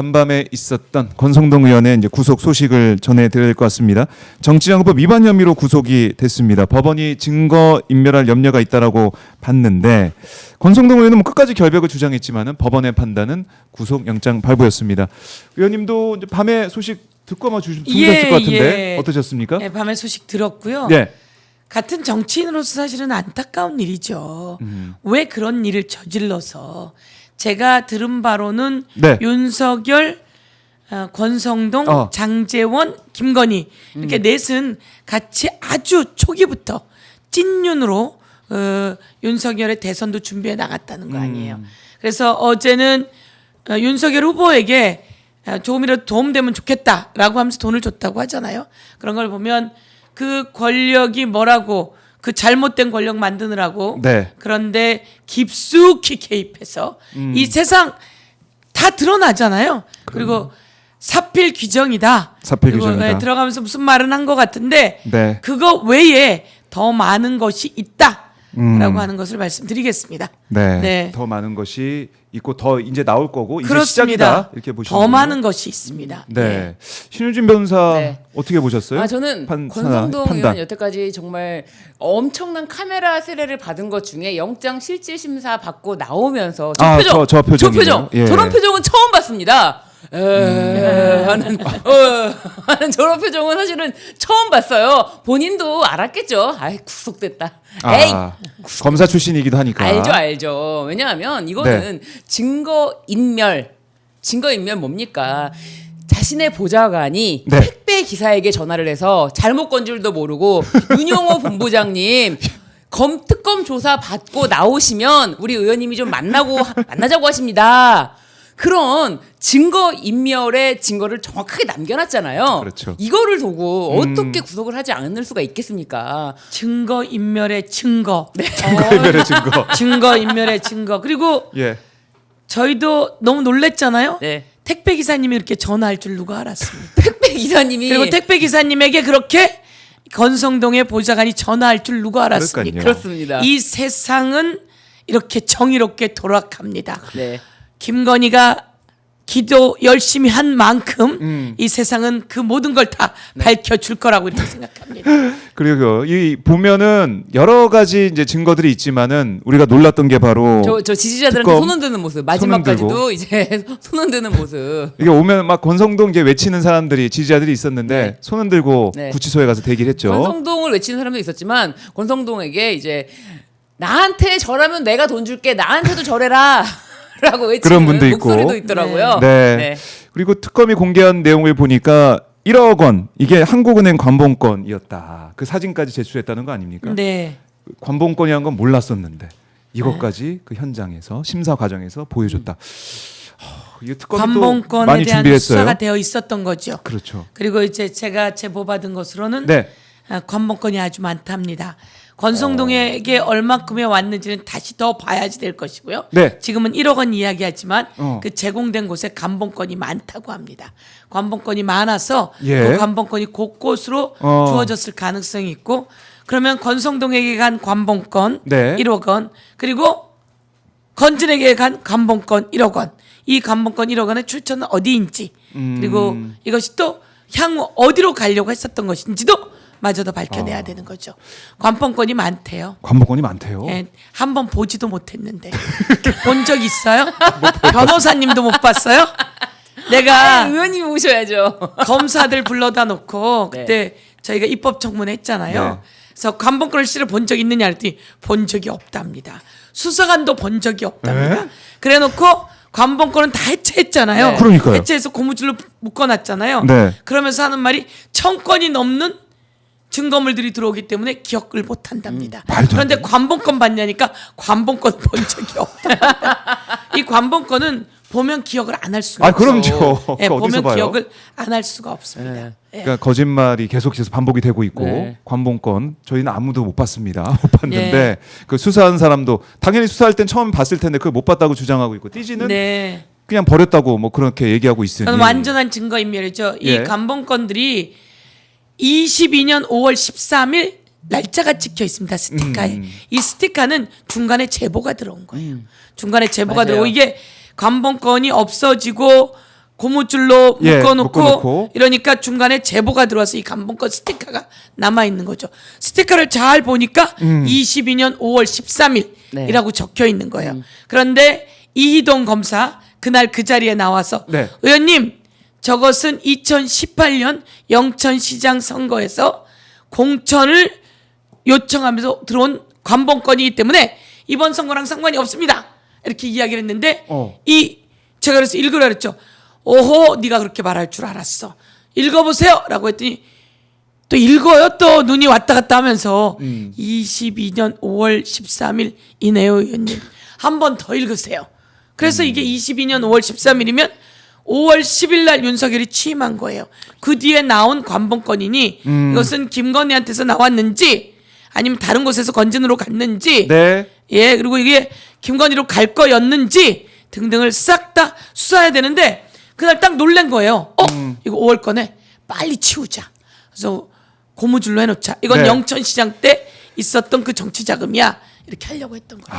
간밤에 있었던 권성동 의원의 이제 구속 소식을 전해드려야 될 것 같습니다. 정치자금법 위반 혐의로 구속이 됐습니다. 법원이 증거 인멸할 염려가 있다라고 봤는데 권성동 의원은 뭐 끝까지 결백을 주장했지만은 법원의 판단은 구속영장 발부였습니다. 의원님도 이제 밤에 소식 듣고 아마 주무셨을 것 같은데 어떠셨습니까? 네, 밤에 소식 들었고요. 네. 같은 정치인으로서 사실은 안타까운 일이죠. 왜 그런 일을 저질러서 제가 들은 바로는 네. 윤석열, 권성동, 장제원, 김건희 이렇게 넷은 같이 아주 초기부터 찐윤으로 윤석열의 대선도 준비해 나갔다는 거 아니에요. 그래서 어제는 윤석열 후보에게 조금이라도 도움되면 좋겠다라고 하면서 돈을 줬다고 하잖아요. 그런 걸 보면 그 권력이 뭐라고 그 잘못된 권력 만드느라고 네. 그런데 깊숙이 개입해서 이 세상 다 드러나잖아요. 그리고 사필 규정이다. 사필 그리고 규정이다. 들어가면서 무슨 말은 한 것 같은데 네. 그거 외에 더 많은 것이 있다라고 하는 것을 말씀드리겠습니다. 네. 네. 더 많은 것이 있고 더 이제 나올 거고 이제 그렇습니다. 시작이다 이렇게 보시면 더 많은 것이 있습니다. 네. 신유진 변호사 네. 어떻게 보셨어요? 저는 권성동 의원 여태까지 정말 엄청난 카메라 세례를 받은 것 중에 영장 실질 심사 받고 나오면서 저 표정이네요. 저 표정, 예. 저런 표정은 처음 봤습니다. 하는 저런 표정은 사실은 처음 봤어요. 본인도 알았겠죠. 아이 구속됐다. 에이 검사 출신이기도 하니까. 알죠. 왜냐하면 이거는 증거 인멸 뭡니까? 자신의 보좌관이 네. 택배 기사에게 전화를 해서 잘못 건 줄도 모르고 윤용호 본부장님 특검 조사 받고 나오시면 우리 의원님이 좀 만나자고 하십니다. 그런 증거 인멸의 증거를 정확하게 남겨놨잖아요. 그렇죠. 이거를 두고 어떻게 구속을 하지 않을 수가 있겠습니까? 증거 인멸의 증거. 네. 증거인멸의 증거. 증거 인멸의 증거. 그리고 예. 저희도 너무 놀랬잖아요. 네. 택배 기사님이 이렇게 전화할 줄 누가 알았습니까? 택배 기사님이 그리고 택배 기사님에게 그렇게 권성동의 보좌관이 전화할 줄 누가 알았습니까? 그러니까요. 그렇습니다. 이 세상은 이렇게 정의롭게 돌아갑니다. 네. 김건희가 기도 열심히 한 만큼 이 세상은 그 모든 걸 다 밝혀줄 거라고 이렇게 생각합니다. 그리고 이 보면은 여러 가지 이제 증거들이 있지만은 우리가 놀랐던 게 바로 저 지지자들한테 특검, 손 흔드는 모습 손 마지막까지도 흔들고. 이제 손 흔드는 모습. 이게 오면 막 권성동 이제 외치는 사람들이 지지자들이 있었는데 네. 손 흔들고 네. 구치소에 가서 대기를 했죠. 권성동을 외치는 사람도 있었지만 권성동에게 이제 나한테 절하면 내가 돈 줄게 나한테도 절해라 라고 외치는 그런 분도 있고. 목소리도 있더라고요. 네. 그리고 특검이 공개한 내용을 보니까 1억 원 이게 한국은행 관봉권이었다. 그 사진까지 제출했다는 거 아닙니까? 네. 관봉권이란 건 몰랐었는데 이것까지 그 현장에서 심사 과정에서 보여줬다. 이게 특검이 또 관봉권에 많이 대한 준비했어요. 수사가 되어 있었던 거죠. 그렇죠. 그리고 이제 제가 제보받은 것으로는 네. 관봉권이 아주 많답니다. 권성동에게 얼마큼에 왔는지는 다시 더 봐야지 될 것이고요. 네. 지금은 1억 원 이야기하지만 어. 그 제공된 곳에 관봉권이 많다고 합니다. 관봉권이 많아서 예. 그 관봉권이 곳곳으로 주어졌을 가능성이 있고 그러면 권성동에게 간 관봉권 네. 1억 원 그리고 건진에게 간 관봉권 1억 원. 이 관봉권 1억 원의 출처는 어디인지 그리고 이것이 또 향후 어디로 가려고 했었던 것인지도 마저도 밝혀내야 되는 거죠. 관봉권이 많대요. 관봉권이 많대요. 예, 한번 보지도 못했는데 본 적 있어요? 변호사님도 못 봤어요? 내가 의원님 오셔야죠. 검사들 불러다 놓고 네. 그때 저희가 입법 청문회 했잖아요. 네. 그래서 관봉권 씨를 본 적 있느냐 했더니 본 적이 없답니다. 수사관도 본 적이 없답니다. 네? 그래놓고 관봉권은 다 해체했잖아요. 네. 그러니까요. 해체해서 고무줄로 묶어놨잖아요. 네. 그러면서 하는 말이 1000건이 넘는 증거물들이 들어오기 때문에 기억을 못한답니다. 말도 안 그런데 되네. 관봉권 받냐니까 관봉권 본 적이 없다. 이 관봉권은 보면 기억을 안 할 수가 없어요. 그럼요. 예, 그거 어디서 보면 봐요? 기억을 안 할 수가 없습니다. 네. 예. 그러니까 거짓말이 계속해서 반복이 되고 있고 네. 관봉권 저희는 아무도 못 봤습니다. 못 봤는데 예. 그 수사한 사람도 당연히 수사할 땐 처음 봤을 텐데 그걸 못 봤다고 주장하고 있고 띠지는 네. 그냥 버렸다고 뭐 그렇게 얘기하고 있으니 그건 완전한 증거인멸이죠. 예. 이 관봉권들이 22년 5월 13일 날짜가 찍혀 있습니다. 스티커에. 이 스티커는 중간에 제보가 들어온 거예요. 중간에 제보가 맞아요. 들어오고 이게 관봉권이 없어지고 고무줄로 예, 묶어놓고 묶어놓고. 이러니까 중간에 제보가 들어와서 이 감봉권 스티커가 남아 있는 거죠. 스티커를 잘 보니까 22년 5월 13일이라고 네. 적혀 있는 거예요. 그런데 이희동 검사 그날 그 자리에 나와서 네. 의원님 저것은 2018년 영천시장 선거에서 공천을 요청하면서 들어온 관봉권이기 때문에 이번 선거랑 상관이 없습니다. 이렇게 이야기를 했는데 제가 그래서 읽으라 그랬죠. 오호 네가 그렇게 말할 줄 알았어. 읽어보세요 라고 했더니 또 읽어요. 또 눈이 왔다 갔다 하면서 22년 5월 13일 이네요 의원님. 한 번 더 읽으세요. 그래서 이게 22년 5월 13일이면 5월 10일 날 윤석열이 취임한 거예요. 그 뒤에 나온 관봉권이니 이것은 김건희한테서 나왔는지 아니면 다른 곳에서 건진으로 갔는지 네. 예 그리고 이게 김건희로 갈 거였는지 등등을 싹 다 수사해야 되는데 그날 딱 놀란 거예요. 이거 5월 거네. 빨리 치우자. 그래서 고무줄로 해놓자. 이건 네. 영천시장 때 있었던 그 정치 자금이야. 이렇게 하려고 했던 거죠.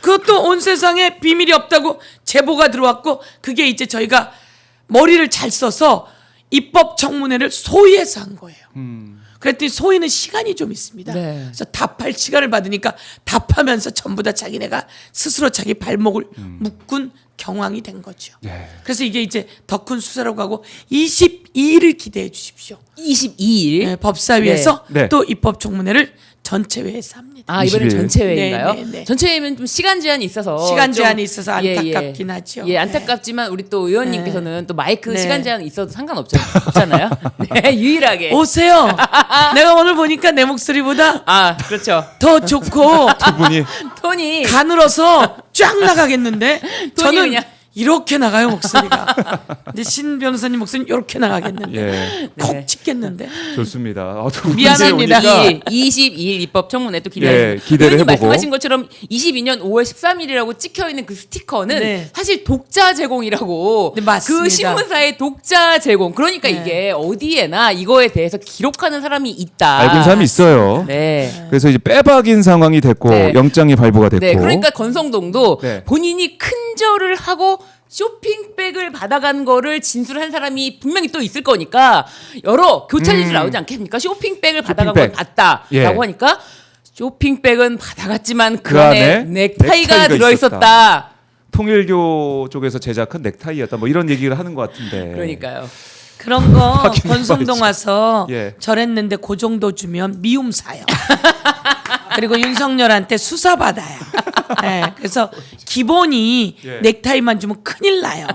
그것도 온 세상에 비밀이 없다고 제보가 들어왔고 그게 이제 저희가 머리를 잘 써서 입법 청문회를 소위해서 한 거예요. 그랬더니 소위는 시간이 좀 있습니다. 네. 그래서 답할 시간을 받으니까 답하면서 전부 다 자기네가 스스로 자기 발목을 묶은 경황이 된 거죠. 예. 그래서 이게 이제 더 큰 수사라고 하고 22일을 기대해 주십시오. 22일. 네, 법사위에서 네. 네. 또 입법 청문회를 전체회에서 합니다. 아, 이번엔 20일. 전체회인가요? 네, 네, 네. 전체회면 좀 시간 제한이 있어서 시간 좀- 제한이 있어서 안타깝긴 예, 예. 하죠. 예, 안타깝지만 우리 또 의원님께서는 또 마이크 네. 시간 제한 있어도 상관없잖아요. 네, 유일하게. 오세요. 내가 오늘 보니까 내 목소리보다 아, 그렇죠. 더 좋고 두 분이 톤이 가늘어서 쫙 나가겠는데 저는 그냥- 이렇게 나가요 목소리가. 근데 신 변호사님 목소리는 이렇게 나가겠는데 예. 콕 네. 찍겠는데. 좋습니다. 두 분이 미안합니다. 오니까 22일 입법 청문회 또 예, 기대해 기대를 해보고. 말씀하신 것처럼 22년 5월 13일이라고 찍혀 있는 그 스티커는 네. 사실 독자 제공이라고 네, 맞습니다. 그 신문사의 독자 제공. 그러니까 네. 이게 어디에나 이거에 대해서 기록하는 사람이 있다. 알고 있는 사람이 있어요. 네. 그래서 이제 빼박인 상황이 됐고 네. 영장이 발부가 됐고. 네, 그러니까 건성동도 네. 본인이 큰절을 하고 쇼핑백을 받아간 거를 진술한 사람이 분명히 또 있을 거니까 여러 교차일들 나오지 않겠습니까? 쇼핑백을 받아간 걸 쇼핑백. 봤다라고 예. 하니까 쇼핑백은 받아갔지만 그 그 안에 안에 넥타이가 넥타이가 들어있었다. 통일교 쪽에서 제작한 넥타이였다. 뭐 이런 얘기를 하는 것 같은데. 그러니까요. 그런 거 확인해 권성동 봐야지. 와서 예. 저랬는데 그 정도 주면 미움 사요. 그리고 윤석열한테 수사 받아요. 네, 그래서 기본이 예. 넥타이만 주면 큰일 나요.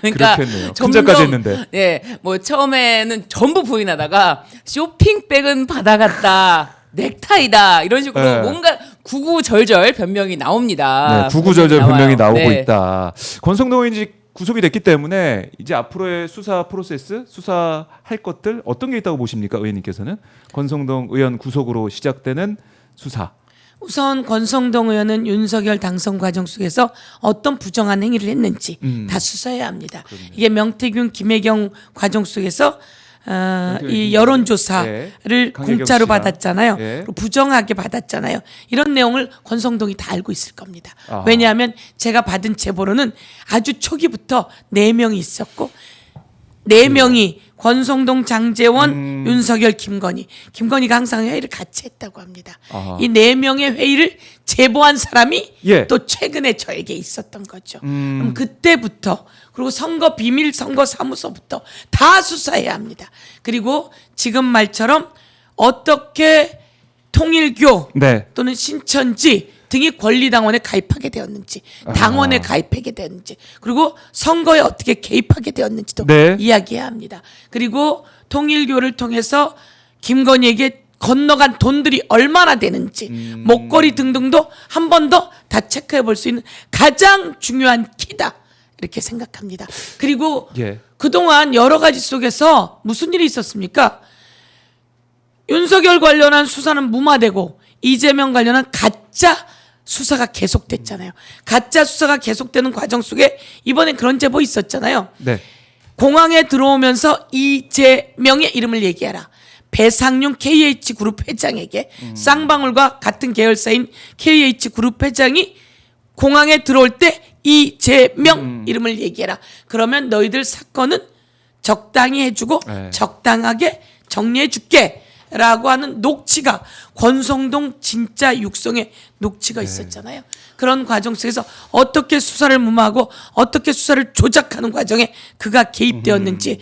그러니까 그렇겠네요. 큰절까지 했는데. 예, 뭐 처음에는 전부 부인하다가 쇼핑백은 받아갔다. 넥타이다 이런 식으로 네. 뭔가 구구절절 변명이 나옵니다. 네, 구구절절 나와요. 분명히 나오고 네. 있다. 권성동 의원이 구속이 됐기 때문에 이제 앞으로의 수사 프로세스, 수사할 것들 어떤 게 있다고 보십니까, 의원님께서는? 권성동 의원 구속으로 시작되는 수사. 우선 권성동 의원은 윤석열 당선 과정 속에서 어떤 부정한 행위를 했는지 다 수사해야 합니다. 이게 명태균, 김혜경 과정 속에서 이 여론조사를 예. 강혜경 공짜로 씨가. 받았잖아요. 예. 그리고 부정하게 받았잖아요. 이런 내용을 권성동이 다 알고 있을 겁니다. 아하. 왜냐하면 제가 받은 제보로는 아주 초기부터 4명이 있었고 4명이 권성동, 장제원, 윤석열, 김건희가 항상 회의를 같이 했다고 합니다. 아하. 이 4명의 회의를 제보한 사람이 예. 또 최근에 저에게 있었던 거죠. 그럼 그때부터 그리고 선거 비밀 선거 사무소부터 다 수사해야 합니다. 그리고 지금 말처럼 어떻게 통일교 네. 또는 신천지 등이 권리당원에 가입하게 되었는지 당원에 가입하게 되었는지 그리고 선거에 어떻게 개입하게 되었는지도 네. 이야기해야 합니다. 그리고 통일교를 통해서 김건희에게 건너간 돈들이 얼마나 되는지 목걸이 등등도 한 번 더 다 체크해 볼 수 있는 가장 중요한 키다 이렇게 생각합니다. 그리고 예. 그동안 여러 가지 속에서 무슨 일이 있었습니까? 윤석열 관련한 수사는 무마되고 이재명 관련한 가짜 수사가 계속됐잖아요. 가짜 수사가 계속되는 과정 속에 이번에 그런 제보 있었잖아요. 네. 공항에 들어오면서 이재명의 이름을 얘기하라. 배상용 KH그룹 회장에게 쌍방울과 같은 계열사인 KH그룹 회장이 공항에 들어올 때 이재명 이름을 얘기해라. 그러면 너희들 사건은 적당히 해주고 네. 적당하게 정리해줄게 라고 하는 녹취가 권성동 진짜 육성의 녹취가 있었잖아요. 그런 과정 속에서 어떻게 수사를 무마하고 어떻게 수사를 조작하는 과정에 그가 개입되었는지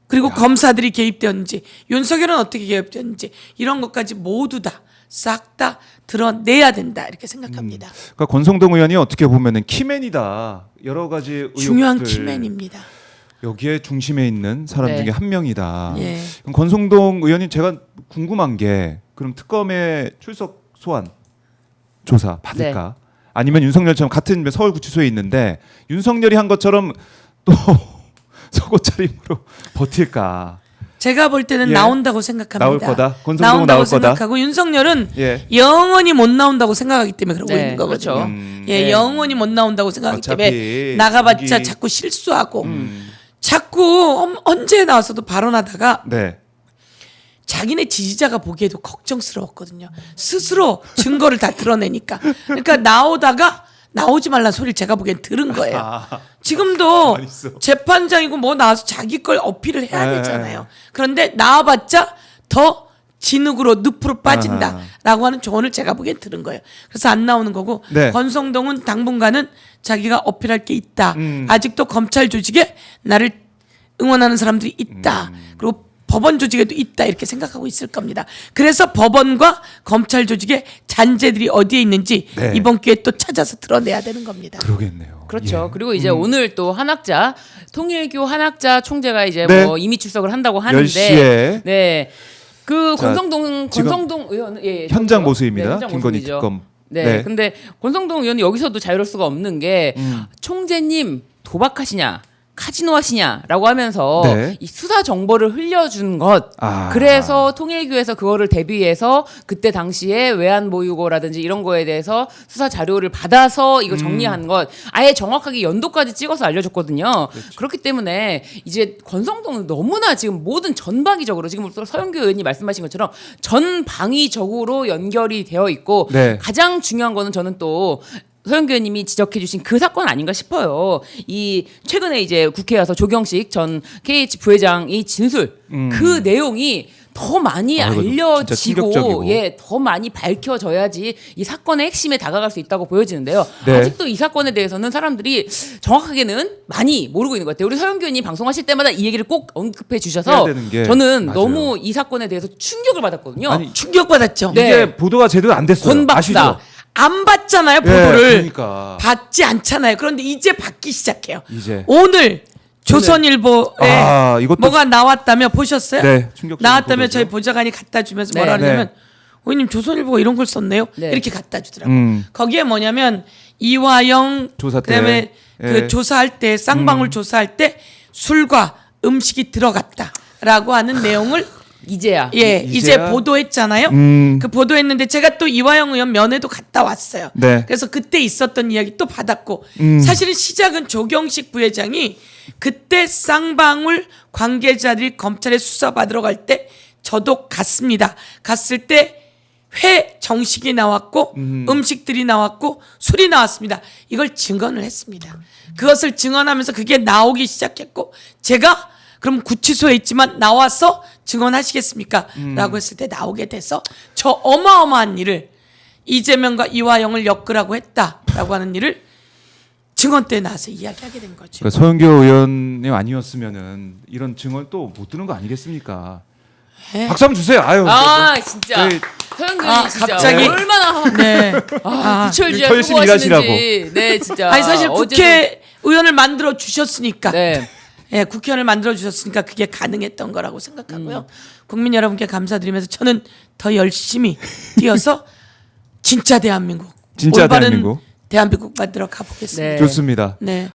그리고 검사들이 개입되었는지 윤석열은 어떻게 개입되었는지 이런 것까지 모두 다 싹 다 드러내야 된다 이렇게 생각합니다. 그러니까 권성동 의원이 어떻게 보면은 키맨이다. 여러 가지 의혹들 중요한 키맨입니다. 여기에 중심에 있는 사람 네. 중에 한 명이다. 예. 그럼 권성동 의원님 제가 궁금한 게 그럼 특검의 출석 소환 조사 받을까? 아니면 윤석열처럼 같은 서울구치소에 있는데 윤석열이 한 것처럼 또 속옷 차림으로 버틸까? 제가 볼 때는 예. 나온다고 생각합니다. 나올 거다? 권성동은 나온다고 나올 거다? 생각하고 윤석열은 예. 영원히 못 나온다고 생각하기 때문에 그러고 네, 있는 거거든요. 그렇죠. 예, 네. 영원히 못 나온다고 생각하기 어차피 때문에 나가봤자 여기- 자꾸 실수하고 자꾸 언제 나와서도 발언하다가 네. 자기네 지지자가 보기에도 걱정스러웠거든요. 스스로 증거를 다 드러내니까. 그러니까 나오다가 나오지 말라는 소리를 제가 보기엔 들은 거예요. 지금도 가만히 있어. 재판장이고 뭐 나와서 자기 걸 어필을 해야 네. 되잖아요. 그런데 나와봤자 더 진흙으로 늪으로 빠진다라고 하는 조언을 제가 보기엔 들은 거예요. 그래서 안 나오는 거고 네. 권성동은 당분간은 자기가 어필할 게 있다. 아직도 검찰 조직에 나를 응원하는 사람들이 있다. 그리고 법원 조직에도 있다 이렇게 생각하고 있을 겁니다. 그래서 법원과 검찰 조직의 잔재들이 어디에 있는지 네. 이번 기회에 또 찾아서 드러내야 되는 겁니다. 그러겠네요. 그렇죠. 예. 그리고 이제 오늘 또 한학자 통일교 한학자 총재가 이제 네. 뭐 임의 출석을 한다고 하는데 10시에 네. 그 자, 권성동 의원 예, 현장 저기요. 모습입니다. 네, 현장 김건희 모습이죠. 특검. 네. 네. 근데 권성동 의원이 여기서도 자유로울 수가 없는 게 총재님 도박하시냐? 카지노 하시냐라고 하면서 네. 이 수사 정보를 흘려준 것. 아. 그래서 통일교에서 그거를 대비해서 그때 당시에 외환 보유고라든지 이런 거에 대해서 수사 자료를 받아서 이거 정리한 것. 아예 정확하게 연도까지 찍어서 알려줬거든요. 그렇기 때문에 이제 권성동은 너무나 지금 모든 전방위적으로 지금 서영교 의원이 말씀하신 것처럼 전방위적으로 연결이 되어 있고 네. 가장 중요한 거는 저는 또 서영교 의원님이 지적해주신 그 사건 아닌가 싶어요. 이 최근에 이제 국회에 와서 조경식 전 KH 부회장이 진술 그 내용이 더 많이 아, 이거 진짜 충격적이고. 알려지고 더 많이 밝혀져야지 이 사건의 핵심에 다가갈 수 있다고 보여지는데요. 네. 아직도 이 사건에 대해서는 사람들이 정확하게는 많이 모르고 있는 것 같아요. 우리 서영교 의원님 방송하실 때마다 이 얘기를 꼭 언급해 해야 주셔서 되는 게 저는 맞아요. 너무 이 사건에 대해서 충격을 받았거든요. 아니, 충격받았죠. 네. 이게 보도가 제대로 안 됐어요. 권 박사. 아시죠? 안 받잖아요, 예, 보도를. 그러니까. 받지 않잖아요. 그런데 이제 받기 시작해요. 이제. 오늘 조선일보에 아, 이것도 뭐가 나왔다며 보셨어요? 네, 충격적인 나왔다며 보도죠. 저희 보좌관이 갖다 주면서 네. 뭐라 그러냐면 네. 의원님 조선일보가 이런 걸 썼네요. 네. 이렇게 갖다 주더라고요. 음. 거기에 뭐냐면 이화영 조사 때. 그다음에 예. 그 조사할 때 쌍방울 조사할 때 술과 음식이 들어갔다라고 하는 내용을 이제야. 예, 이제 이제야? 보도했잖아요. 그 보도했는데 제가 또 이화영 의원 면회도 갔다 왔어요. 네. 그래서 그때 있었던 이야기 또 받았고 사실은 시작은 조경식 부회장이 그때 쌍방울 관계자들이 검찰에 수사받으러 갈 때 저도 갔습니다. 갔을 때 회 정식이 나왔고 음식들이 나왔고 술이 나왔습니다. 이걸 증언을 했습니다. 그것을 증언하면서 그게 나오기 시작했고 제가 그럼 구치소에 있지만 나와서 증언하시겠습니까? 라고 했을 때 나오게 돼서 저 어마어마한 일을 이재명과 이화영을 엮으라고 했다라고 하는 일을 증언 때 나와서 이야기하게 된 거죠. 그러니까 서영교 의원님 아니었으면은 이런 증언 또 못 드는 거 아니겠습니까? 네. 박수 한번 주세요. 아유. 아 진짜 저희- 서영교 아, 의원님 진짜 갑자기- 얼마나 네. 구철주야 더 열심히 수고하시는지. 네 진짜. 아니 사실 어제도- 국회의원을 만들어 주셨으니까 네. 예, 국회의원을 만들어 주셨으니까 그게 가능했던 거라고 생각하고요. 국민 여러분께 감사드리면서 저는 더 열심히 뛰어서 진짜 대한민국, 진짜 올바른 대한민국. 대한민국 만들어 가보겠습니다. 네. 좋습니다. 네.